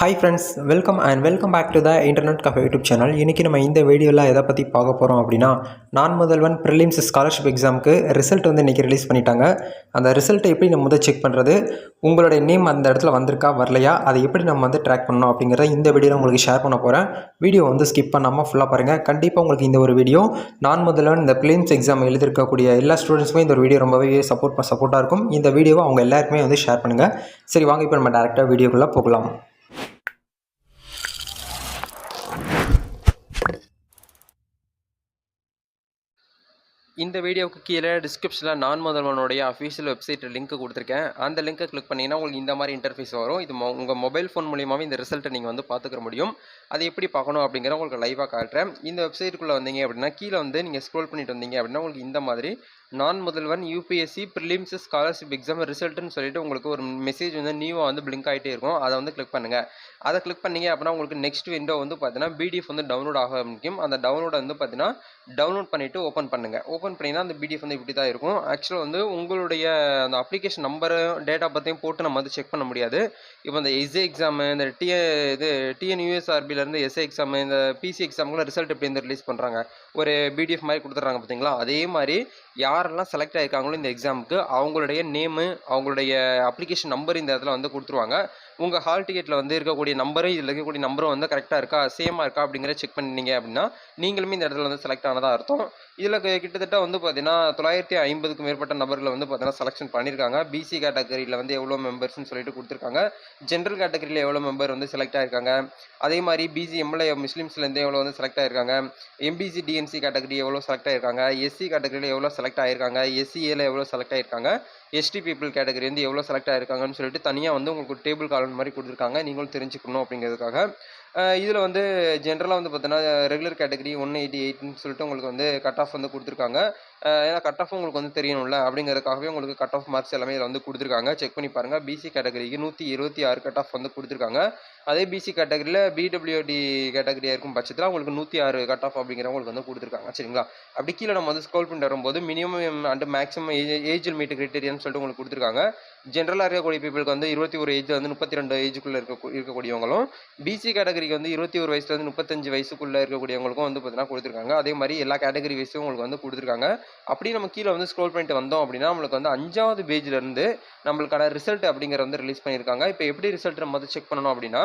Hi friends, welcome back to the internet cafe YouTube channel. இன்றைக்கி நம்ம இந்த வீடியோவில் எதை பற்றி பார்க்க போகிறோம் அப்படின்னா, நான் முதல்வன் ப்ரிலிம்ஸ் ஸ்காலர்ஷிப் எக்ஸாமுக்கு ரிசல்ட் வந்து இன்றைக்கி ரிலீஸ் பண்ணிட்டாங்க. அந்த ரிசல்ட்டை எப்படி நம்ம வந்து செக் பண்ணுறது, உங்களுடைய நேம் அந்த இடத்துல வந்திருக்கா வரலையா, அதை எப்படி நம்ம வந்து ட்ராக் பண்ணணும் அப்படிங்கிறத இந்த வீடியோவில் உங்களுக்கு ஷேர் பண்ண போகிறேன். வீடியோ வந்து ஸ்கிப் பண்ணாமல் ஃபுல்லாக பாருங்கள். கண்டிப்பாக உங்களுக்கு இந்த ஒரு வீடியோ நான் முதல்வன் இந்த ப்ரிலிம்ஸ் எக்ஸாம் எழுதிருக்கக்கூடிய எல்லா ஸ்டூடெண்ட்ஸுமே இந்த ஒரு வீடியோ ரொம்பவே சப்போர்ட்டாக இருக்கும். இந்த வீடியோவை அவங்க எல்லாருக்குமே வந்து ஷேர் பண்ணுங்கள். சரி, வாங்க இப்போ நம்ம டேரெக்டாக வீடியோக்குள்ளே போகலாம். இந்த வீடியோவுக்கு கீழே டிஸ்கிரிப்ஷனில் நான் முதல்வனுடைய அஃபீஷியல் வெப்சைட் லிங்க் கொடுத்துருக்கேன். அந்த லிங்க்கை கிளிக் பண்ணிங்கன்னா உங்களுக்கு இந்த மாதிரி இன்டர்ஃபேஸ் வரும். இது உங்கள் மொபைல் ஃபோன் மூலியமாகவே இந்த ரிசல்ட்டை நீங்கள் வந்து பார்த்துக்க முடியும். அது எப்படி பார்க்கணும் அப்படிங்கிற உங்களுக்கு லைவாக காட்டுறேன். இந்த வெப்சைட்டுக்குள்ளே வந்தீங்க அப்படின்னா கீழே வந்து நீங்கள் ஸ்க்ரோல் பண்ணிட்டு வந்தீங்க அப்படின்னா உங்களுக்கு இந்த மாதிரி நான் முதல்வன் யூபிஎஸ்சி ப்ரிலிம்ஸ் ஸ்காலர்ஷிப் எக்ஸாம் ரிசல்ட்டுன்னு சொல்லிட்டு உங்களுக்கு ஒரு மெசேஜ் வந்து நியூவாக வந்து பிளிங்க் ஆகிட்டே இருக்கும். அதை வந்து கிளிக் பண்ணுங்கள். அதை கிளிக் பண்ணிங்க அப்படின்னா உங்களுக்கு நெக்ஸ்ட் விண்டோ வந்து பார்த்தீங்கன்னா பிடிஎஃப் வந்து டவுன்லோட் ஆக ஆரம்பிக்கும். அந்த டவுன்லோடை வந்து பார்த்தீங்கன்னா டவுன்லோட் பண்ணிவிட்டு ஓப்பன் பண்ணுங்கள். ஓப்பன் பண்ணிங்கன்னா அந்த பிடிஎஃப் வந்து இப்படி தான் இருக்கும். ஆக்சுவலாக வந்து உங்களுடைய அந்த அப்ளிகேஷன் நம்பரும் டேட் ஆஃப் பர்த்தையும் போட்டு நம்ம வந்து செக் பண்ண முடியாது. இப்போ இந்த எஸ்ஏ எக்ஸாமு, இந்த டிஎன்யூஎஸ்ஆர்பிலேருந்து எஸ்ஏ எக்ஸாமு, இந்த பிசி எக்ஸாமுக்குலாம் ரிசல்ட் எப்படி வந்து ரிலீஸ் பண்ணுறாங்க, ஒரு பிடிஎஃப் மாதிரி கொடுத்துட்றாங்க பார்த்தீங்களா, அதே மாதிரி யாரெல்லாம் செலக்ட் ஆகிருக்காங்களோ இந்த எக்ஸாமுக்கு அவங்களுடைய நேமு, அவங்களுடைய அப்ளிகேஷன் நம்பர் இந்த இடத்துல வந்து கொடுத்துருவாங்க. உங்கள் ஹால் டிக்கெட்டில் வந்து இருக்கக்கூடிய நம்பரும் இதில் இருக்கக்கூடிய நம்பரும் வந்து கரெக்டாக இருக்கா, சேமாக இருக்கா அப்படிங்கிற செக் பண்ணிங்க அப்படின்னா நீங்களுமே இந்த இடத்துல வந்து செலக்ட் ஆனதாக அர்த்தம். இதில் கிட்டத்தட்ட வந்து பார்த்தீங்கன்னா 950க்கும் மேற்பட்ட நபர்களை வந்து பார்த்தீங்கன்னா செலெக்ஷன் பண்ணியிருக்காங்க. பிசி கேட்டகரியில் வந்து எவ்வளோ மெம்பர்ஸ்ன்னு சொல்லிட்டு கொடுத்துருக்காங்க. ஜென்ரல் கேட்டகரியில் எவ்வளோ மெம்பர் வந்து செலக்ட் ஆகிருக்காங்க, அதே மாதிரி பிசி எம்எல்ஏ முஸ்லீம்ஸ்லேருந்து எவ்வளோ வந்து செலக்ட் ஆகிருக்காங்க, எம்பிசி டிஎன்சி கேட்டகரி எவ்வளோ செலக்ட் ஆகிருக்காங்க, எஸ்சி கேட்டகரியில் எவ்வளோ செலக்ட் ஆகிருக்காங்க, எஸ்சிஏல எவ்வளோ செலக்ட் ஆகிருக்காங்க, எஸ்டி பீப்புள் கேட்டகரி வந்து எவ்வளோ செலக்ட் ஆகிருக்காங்கன்னு சொல்லிட்டு தனியாக வந்து உங்களுக்கு டேபிள் காலம் மாதிரி கொடுத்துருக்காங்க. நீங்களும் தெரிஞ்சுக்கணும் அப்படிங்கிறதுக்காக. இதில் வந்து ஜென்ரலாக வந்து பார்த்தீங்கன்னா ரெகுலர் கேட்டகரி 188ன்னு சொல்லிட்டு உங்களுக்கு வந்து கட் ஆஃப் வந்து கொடுத்துருக்காங்க. ஏன்னா கட் ஆஃப் உங்களுக்கு வந்து தெரியணும்ல, அப்படிங்கிறதுக்காகவே உங்களுக்கு கட் ஆஃப் மார்க்ஸ் எல்லாமே இதில் வந்து கொடுத்துருக்காங்க. செக் பண்ணி பாருங்கள். பிசி கேட்டகரிக்கு 126 கட் ஆஃப் வந்து கொடுத்துருக்காங்க. அதே பிசி கேட்டகரியில் பிடபிள்யூடி கேட்டகரியாக இருக்கும் பட்சத்தில் உங்களுக்கு 106 கட் ஆஃப் அப்படிங்கிறவங்களுக்கு வந்து கொடுத்துருக்காங்க. சரிங்களா? அப்படி கீழே நம்ம வந்து ஸ்க்ரோல் பண்ணிட்டு வரும்போது minimum and maximum age meet கிரைட்டீரியான்னு சொல்லிட்டு உங்களுக்கு கொடுத்துருக்காங்க. ஜென்ரலாக இருக்கக்கூடிய பீப்புளுக்கு வந்து 21 ஏஜ் வந்து 32 ஏஜுக்குள்ளே இருக்கக்கூடியவங்களும், பிசி கேட்டகரிக்கு வந்து 21 வயசுலேருந்து 35 வயசுக்குள்ளே இருக்கக்கூடியவங்களுக்கும் வந்து பார்த்தீங்கன்னா கொடுத்துருக்காங்க. அதே மாதிரி எல்லா கேட்டகரி வைஸும் உங்களுக்கு வந்து கொடுத்துருக்காங்க. அப்படி நம்ம கீழே வந்து ஸ்க்ரோல் பண்ணிட்டு வந்தோம் அப்படின்னா நம்மளுக்கு வந்து 5வது பேஜ்லேருந்து நம்மளுக்கான ரிசல்ட் அப்படிங்கிற வந்து ரிலீஸ் பண்ணியிருக்காங்க. இப்போ எப்படி ரிசல்ட் நம்ம வந்து செக் பண்ணணும் அப்படின்னா,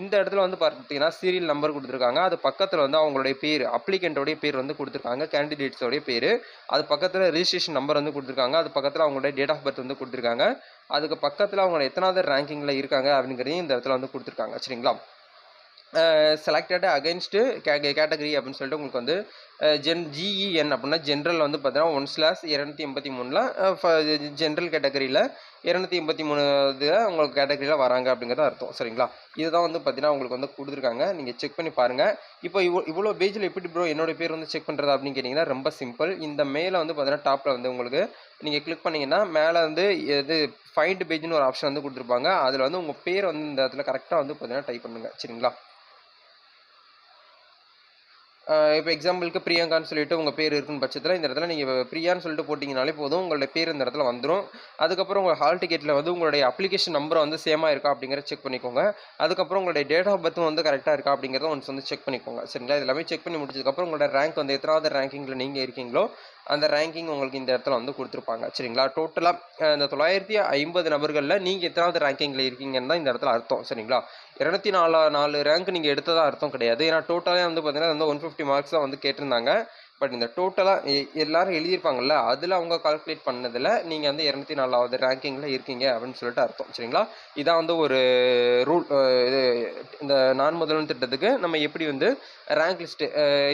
இந்த இடத்துல வந்து பார்த்தீங்கன்னா சீரியல் நம்பர் கொடுத்துருக்காங்க. அது பக்கத்தில் வந்து அவங்களுடைய பேர், அப்ளிகண்டோடைய பேர் வந்து கொடுத்துருக்காங்க, கேண்டிடேட்ஸோடைய பேர். அது பக்கத்தில் ரெஜிஸ்ட்ரேஷன் நம்பர் வந்து கொடுத்துருக்காங்க. அது பக்கத்தில் அவங்களுடைய டேட் ஆஃப் பர்த் வந்து கொடுத்துருக்காங்க. அதுக்கு பக்கத்தில் அவங்க எத்தனாவது ரேங்கிங்கில் இருக்காங்க அப்படிங்கிறதையும் இந்த இடத்துல வந்து கொடுத்துருக்காங்க. சரிங்களா? செலக்டட் அகைன்ஸ்டு கேட்டகரி அப்படின்னு சொல்லிட்டு உங்களுக்கு வந்து ஜிஇஎன் அப்படின்னா ஜென்ரல் வந்து பார்த்தீங்கன்னா 1/283 ஜென்ரல் கேட்டகரியில் 283 உங்களுக்கு கேட்டகரியில் வராங்க அப்படிங்கிறத அர்த்தம். சரிங்களா? இதுதான் வந்து பார்த்தீங்கன்னா உங்களுக்கு வந்து கொடுத்துருக்காங்க. நீங்கள் செக் பண்ணி பாருங்கள். இப்போ இவ்வளோ பேஜில் எப்படி ப்ரோ என்னோட பேர் வந்து செக் பண்ணுறது அப்படின்னு கேட்டிங்கன்னா ரொம்ப சிம்பிள். இந்த மேலே வந்து பார்த்தீங்கன்னா டாப்பில் வந்து உங்களுக்கு நீங்கள் கிளிக் பண்ணிங்கன்னா மேலே வந்து இது ஃபைண்ட் பேஜ்னு ஒரு ஆப்ஷன் வந்து கொடுத்துருப்பாங்க. அதில் வந்து உங்கள் பேர் வந்து இந்த இடத்துல கரெக்டாக வந்து பார்த்தீங்கன்னா டைப் பண்ணுங்கள். சரிங்களா? இப்போ எக்ஸாம்பிளுக்கு பிரியங்கான்னு சொல்லிட்டு உங்கள் பேர் இருக்குன்னு பட்சத்தில் இந்த இடத்துல நீங்கள் பிரியான்னு சொல்லிட்டு போட்டிங்கனாலே போதும், உங்களுடைய பேர் இந்த இடத்துல வந்துடும். அதுக்கப்புறம் உங்கள் ஹால் டிக்கெட்டில் வந்து உங்களுடைய அப்ளிகேஷன் நம்பர் வந்து சேமாக இருக்கா அப்படிங்கிறத செக் பண்ணிக்கோங்க. அதுக்கப்புறம் உங்களுடைய டேட் ஆஃப் பர்த்தும் வந்து கரெக்டாக இருக்கா அப்படிங்கிறத ஒன்ஸ் வந்து செக் பண்ணிக்கோங்க. சரிங்களா? இது எல்லாமே செக் பண்ணி முடிச்சதுக்கப்புறம் உங்களோட ரேங்க் வந்து எத்தனாவது ரேங்கிங்கில் நீங்கள் இருக்கீங்களோ அந்த ரேங்கிங் உங்களுக்கு இந்த இடத்துல வந்து கொடுத்துருப்பாங்க. சரிங்களா? டோட்டலாக இந்த 950 நபர்களில் நீங்கள் எத்தனாவது ரேங்கிங்கில் இருக்கீங்கன்னு தான் இந்த இடத்துல அர்த்தம். சரிங்களா? 204 ரேங்க் நீங்கள் எடுத்ததாக அர்த்தம் கிடையாது. ஏன்னா டோட்டலாக வந்து பார்த்தீங்கன்னா வந்து 150 மார்க்ஸ் தான் வந்து கேட்டிருந்தாங்க. பட் இந்த டோட்டலாக எல்லாரும் எழுதியிருப்பாங்கல்ல, அதில் அவங்க கால்குலேட் பண்ணதில் நீங்கள் வந்து 204வது ரேங்கிங்கில் இருக்கீங்க அப்படின்னு சொல்லிட்டு அர்த்தம். சரிங்களா? இதான் வந்து ஒரு ரூல். இது இந்த நான் முதல்வன் திட்டத்துக்கு நம்ம எப்படி வந்து ரேங்க் லிஸ்ட்டு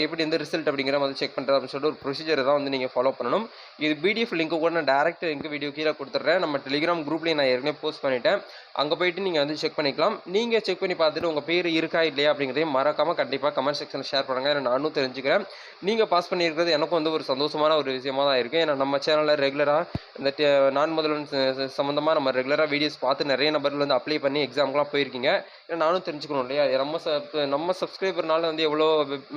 எப்படி வந்து ரிசல்ட் அப்படிங்கிற மாதிரி செக் பண்ணுறது அப்படின்னு சொல்லிட்டு ஒரு ப்ரொசீஜரை தான் வந்து நீங்கள் ஃபாலோ பண்ணணும். இது பிடிஎஃப் லிங்க்கு கூட நான் டேரக்ட் லிங்க் வீடியோ கீழே கொடுத்துட்றேன். நம்ம டெலிகிராம் குரூப்லேயே நான் ஏற்கனவே போஸ்ட் பண்ணிட்டேன். அங்கே போயிட்டு நீங்கள் வந்து செக் பண்ணிக்கலாம். நீங்கள் செக் பண்ணி பார்த்துட்டு உங்கள் பேர் இருக்கா இல்லையா அப்படிங்கிறதையும் மறக்காமல் கண்டிப்பாக கமெண்ட் செக்ஷனில் ஷேர் பண்ணுங்கள். ஏன்னா நானும் தெரிஞ்சுக்கிறேன். நீங்கள் பாஸ் பண்ணியிருக்கிறது எனக்கும் வந்து ஒரு சந்தோஷமான ஒரு விஷயமாக தான் இருக்குது. ஏன்னா நம்ம சேனலில் ரெகுலராக இந்த நான் முதல்வன் சம்மந்தமாக நம்ம ரெகுலராக வீடியோஸ் பார்த்து நிறைய நபர்கள் வந்து அப்ளை பண்ணி எக்ஸாமுக்குலாம் போயிருக்கீங்க. ஏன்னா நானும் தெரிஞ்சுக்கணும் இல்லையா, நம்ம சப்ஸ்கிரைபர்னால வந்து எவ்வளோ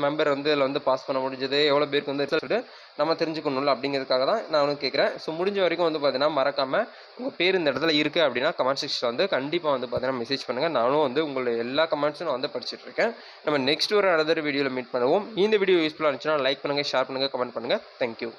மெம்பர் வந்து இதில் வந்து பாஸ் பண்ண முடிஞ்சது, எவ்வளோ பேருக்கு வந்து ரிசல்ட் நம்ம தெரிஞ்சுக்கணும்ல அப்படிங்கிறதுக்காக தான் நான் வந்து கேட்குறேன். ஸோ முடிஞ்ச வரைக்கும் வந்து பார்த்தீங்கன்னா மறக்காமல் உங்கள் பேர் இந்த இடத்துல இருக்குது அப்படின்னா கமெண்ட் செக்ஷனில் வந்து கண்டிப்பாக வந்து பார்த்தீங்கன்னா மெசேஜ் பண்ணுங்கள். நானும் வந்து உங்களுடைய எல்லா கமெண்ட்ஸும் நான் வந்து படிச்சுட்டு இருக்கேன். நம்ம நெக்ஸ்ட் ஒரு அதர் வீடியோவில் மீட் பண்ணுவோம். இந்த வீடியோ யூஸ்ஃபுல்லாக இருந்துச்சுன்னா லைக் பண்ணுங்கள், ஷேர் பண்ணுங்கள், கமெண்ட் பண்ணுங்கள். தேங்க்யூ.